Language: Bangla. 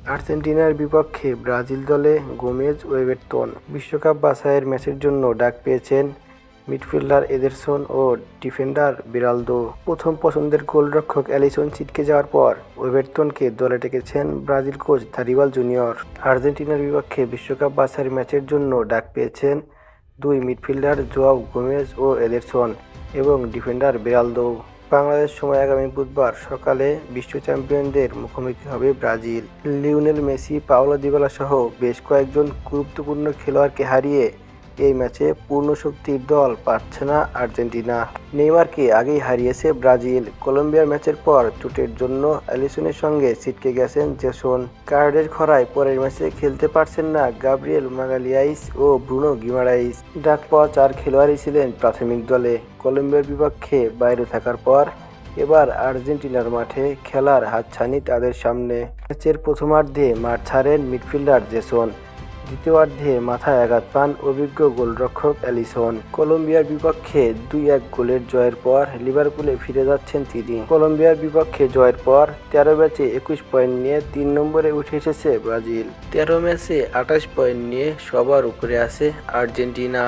আর্জেন্টিনার বিপক্ষে ব্রাজিল দলে গোমেজ ও এভারটন। বিশ্বকাপ বাছাইয়ের ম্যাচের জন্য ডাক পেয়েছেন মিডফিল্ডার এদেরসন ও ডিফেন্ডার বেরালদো। প্রথম পছন্দের গোলরক্ষক অ্যালিসন ছিটকে যাওয়ার পর এভারটনকে দলে ডেকেছেন ব্রাজিল কোচ দারিবাল জুনিয়র। আর্জেন্টিনার বিপক্ষে বিশ্বকাপ বাছাইয়ের ম্যাচের জন্য ডাক পেয়েছেন দুই মিডফিল্ডার জোয়াও গোমেজ ও এদেরসন এবং ডিফেন্ডার বেরালদো। বাংলাদেশ সময় আগামী বুধবার সকালে বিশ্ব চ্যাম্পিয়নদের মুখোমুখি হবে Brazil. Lionel Messi, Paulo Dybala সহ বেশ কয়েকজন গুরুত্বপূর্ণ খেলোয়াড়কে হারিয়ে এই ম্যাচে পূর্ণ শক্তির দল পাচ্ছে না আর্জেন্টিনা। নেইমারকে আগেই হারিয়েছে ব্রাজিল। কলম্বিয়ার ম্যাচের পর চোটের জন্য অ্যালিসনের সঙ্গে ছিটকে গেছেন জেসন। কার্ডের খরায় পরের ম্যাচে খেলতে পারছেন না গাব্রিয়েল মাগালিয়াইস ও ব্রুনো গিমারাইস। ডাক পাওয়া 4 খেলোয়াড়ই ছিলেন প্রাথমিক দলে। কলম্বিয়ার বিপক্ষে বাইরে থাকার পর এবার আর্জেন্টিনার মাঠে খেলার হাতছানি তাদের সামনে। ম্যাচের প্রথমার্ধে মাঠ ছাড়েন মিডফিল্ডার জেসন। দ্বিতীয়ার্ধে মাথায় আঘাত পান অভিজ্ঞ গোলরক্ষক অ্যালিসন। কলম্বিয়ার বিপক্ষে 2-1 গোলের জয়ের পর লিভারপুলে ফিরে যাচ্ছেন তিনি। কলম্বিয়ার বিপক্ষে জয়ের পর 13 ম্যাচে 21 পয়েন্ট নিয়ে 3 নম্বরে উঠে এসেছে ব্রাজিল। 13 ম্যাচে 28 পয়েন্ট নিয়ে সবার উপরে আছে আর্জেন্টিনা।